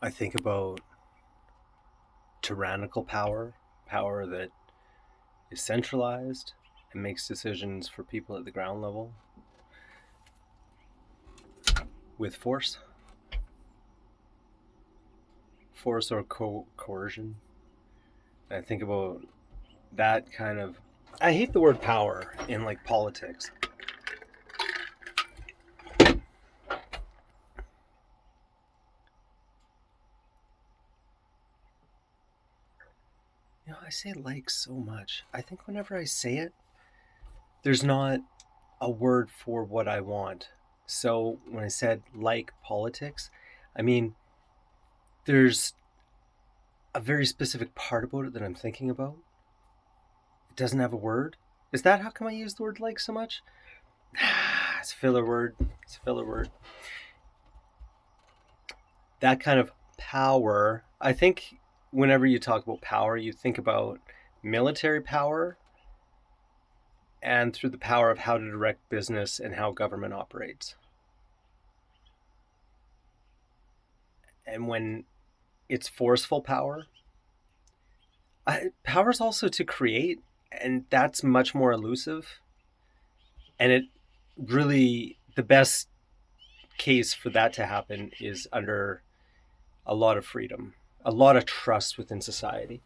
I think about tyrannical power, power that is centralized and makes decisions for people at the ground level with force or coercion. And I think about that kind of. I hate the word power in like politics. I say like so much. I think whenever I say it, there's not a word for what I want. So when I said like politics, I mean, there's a very specific part about it that I'm thinking about. It doesn't have a word. Is that how come I use the word like so much? It's a filler word. It's a filler word. That kind of power, I think whenever you talk about power, you think about military power and through the power of how to direct business and how government operates. And when it's forceful power, power is also to create, and that's much more elusive. And it really, the best case for that to happen is under a lot of freedom, a lot of trust within society.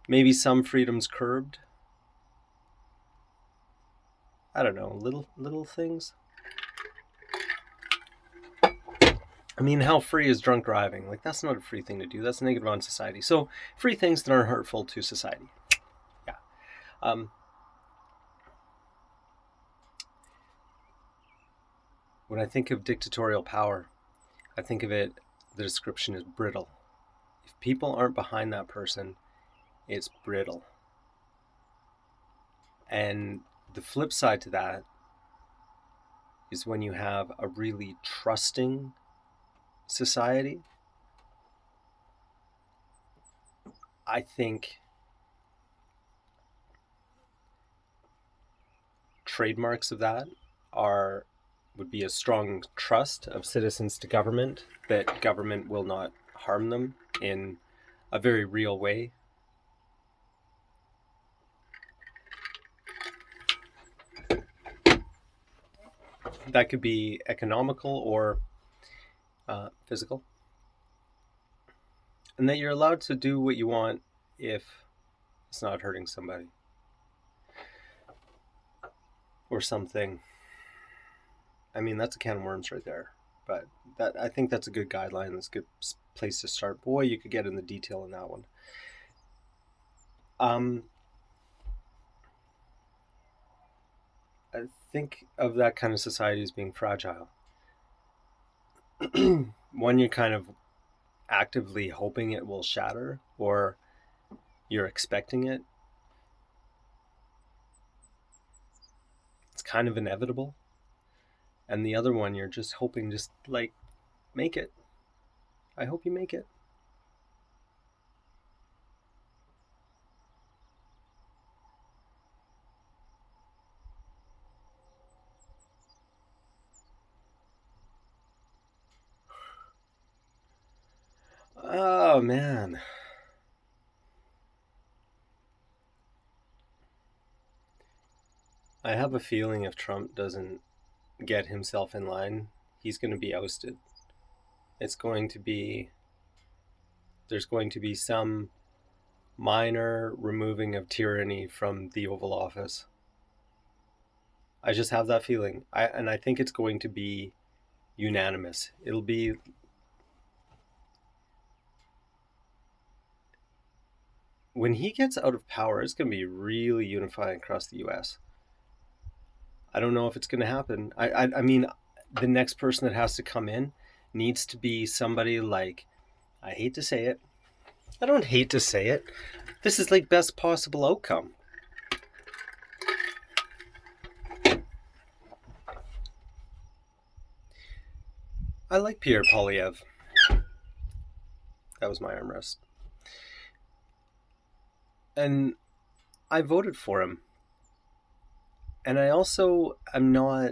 Maybe some freedoms curbed. I don't know, little things. I mean, how free is drunk driving? Like, that's not a free thing to do. That's negative on society. So, free things that aren't hurtful to society. Yeah. When I think of dictatorial power, I think of it, the description is brittle. If people aren't behind that person, it's brittle. And the flip side to that is when you have a really trusting society. I think trademarks of that are would be a strong trust of citizens to government, that government will not harm them in a very real way. That could be economical or physical. And that you're allowed to do what you want if it's not hurting somebody or something. I mean, that's a can of worms right there. But that, I think that's a good guideline. That's a good place to start. Boy, you could get in the detail in that one. Um, I think of that kind of society as being fragile. One, you're kind of actively hoping it will shatter, or you're expecting it. It's kind of inevitable. And the other one, you're just hoping, just like, make it. I hope you make it. Oh, man. I have a feeling if Trump doesn't get himself in line, he's going to be ousted. It's going to be, there's going to be some minor removing of tyranny from the Oval Office. I just have that feeling. And I think it's going to be unanimous. It'll be, when he gets out of power, it's going to be really unifying across the US. I don't know if it's going to happen. I mean, the next person that has to come in needs to be somebody like, I hate to say it. I don't hate to say it. This is like best possible outcome. I like Pierre Polyev. That was my armrest. And I voted for him. And I also am not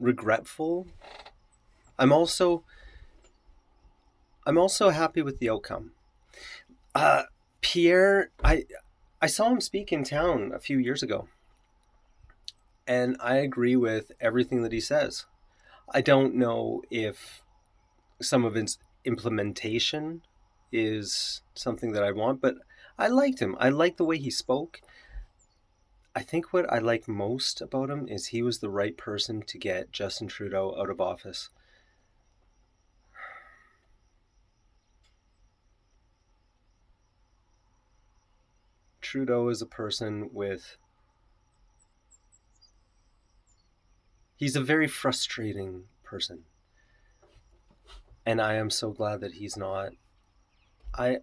regretful. I'm also I'm also happy with the outcome. Uh, Pierre, I saw him speak in town a few years ago, and I agree with everything that he says. I don't know if some of its implementation is something that I want, but I liked him. I liked the way he spoke. I think what I like most about him is he was the right person to get Justin Trudeau out of office. Trudeau is a person with. He's a very frustrating person. And I am so glad that he's not. I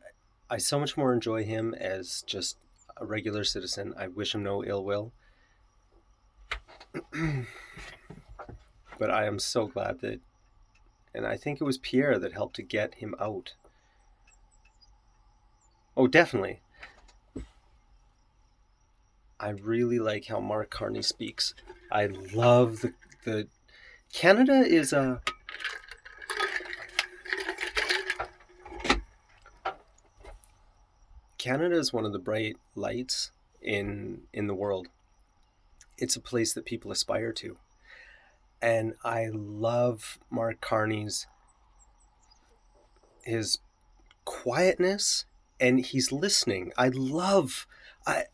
I so much more enjoy him as just a regular citizen. I wish him no ill will. But I am so glad that, and I think it was Pierre that helped to get him out. Oh, definitely. I really like how Mark Carney speaks. I love the Canada is a Canada is one of the bright lights in the world. It's a place that people aspire to. And I love Mark Carney's his quietness, and he's listening. I I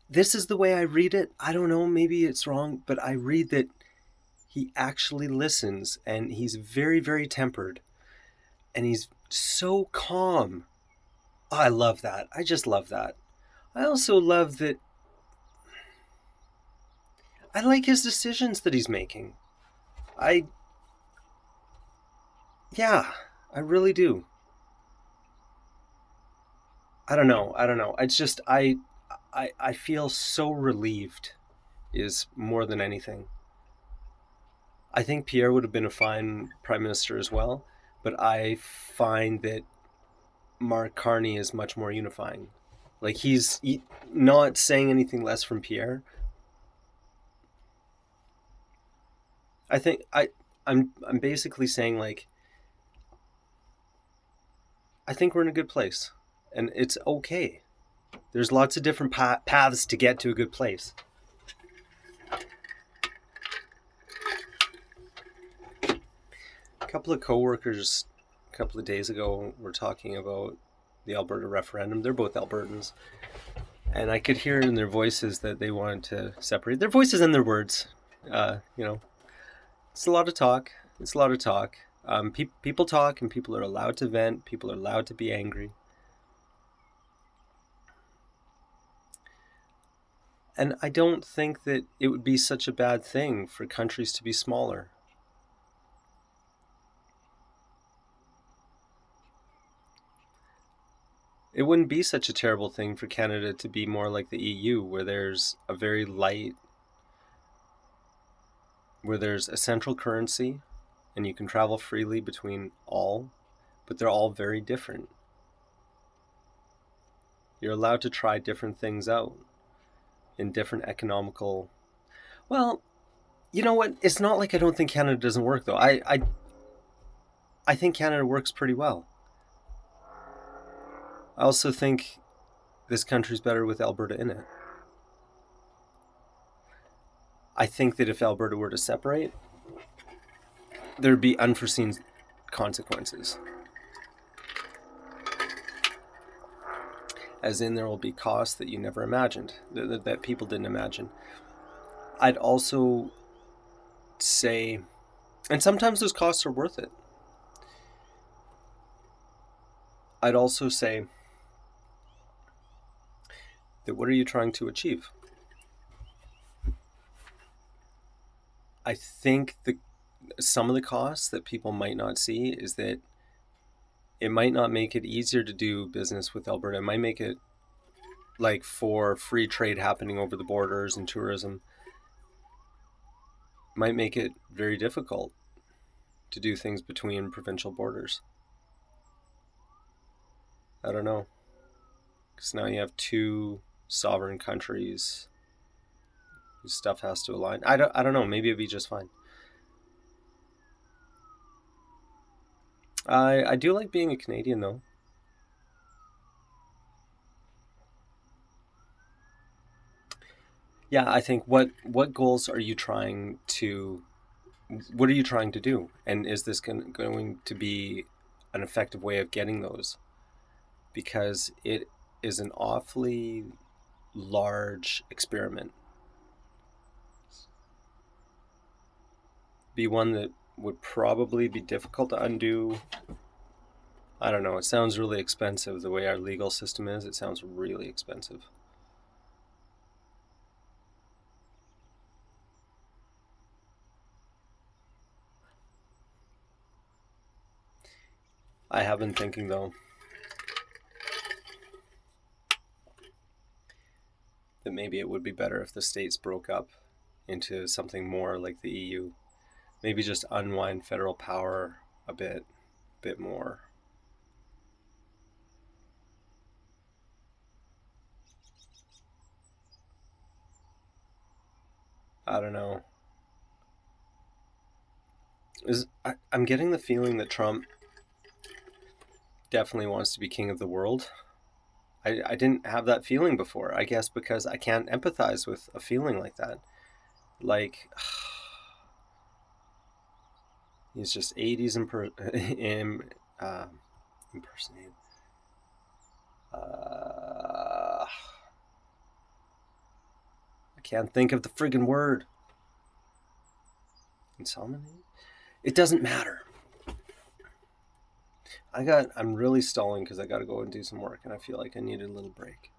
this is the way I read it. I don't know, maybe it's wrong, but I read that he actually listens, and he's very, very tempered, and he's so calm. Oh, I love that. I just love that. I also love that I like his decisions that he's making. I Yeah, I really do. I don't know. I don't know. It's just I feel so relieved is more than anything. I think Pierre would have been a fine prime minister as well, but I find that Mark Carney is much more unifying. Like not saying anything less from Pierre. I think I'm basically saying like I think we're in a good place, and it's okay. There's lots of different paths to get to a good place. A couple of coworkers a couple of days ago were talking about the Alberta referendum. They're both Albertans, and I could hear in their voices that they wanted to separate their voices and their words. You know, it's a lot of talk. It's a lot of talk. People talk, and people are allowed to vent. People are allowed to be angry. And I don't think that it would be such a bad thing for countries to be smaller. It wouldn't be such a terrible thing for Canada to be more like the EU, where there's a very light, where there's a central currency and you can travel freely between all, but they're all very different. You're allowed to try different things out in different economical. Well, you know what? It's not like I don't think Canada doesn't work, though. I think Canada works pretty well. I also think this country's better with Alberta in it. I think that if Alberta were to separate, there'd be unforeseen consequences. As in, there will be costs that you never imagined, that people didn't imagine. I'd also say, and sometimes those costs are worth it. I'd also say that what are you trying to achieve? I think some of the costs that people might not see is that it might not make it easier to do business with Alberta. It might make it like for free trade happening over the borders and tourism, might make it very difficult to do things between provincial borders. I don't know. Because now you have two sovereign countries whose stuff has to align. I don't know. Maybe it'd be just fine. I do like being a Canadian though. Yeah, I think what goals are you trying to what are you trying to do? And is this going to be an effective way of getting those? Because it is an awfully large experiment. Be one that would probably be difficult to undo. I don't know. It sounds really expensive the way our legal system is. It sounds really expensive. I have been thinking though that maybe it would be better if the states broke up into something more like the EU. Maybe just unwind federal power a bit more. I don't know. I'm getting the feeling that Trump definitely wants to be king of the world. I didn't have that feeling before. I guess because I can't empathize with a feeling like that. Like he's just 80s uh, impersonated. I can't think of the friggin' word. Insomnia? It doesn't matter. I'm really stalling because I got to go and do some work, and I feel like I need a little break.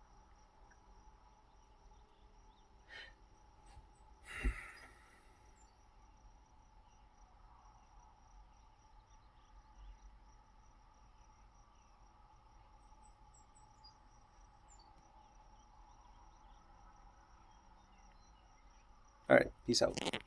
All right, peace out.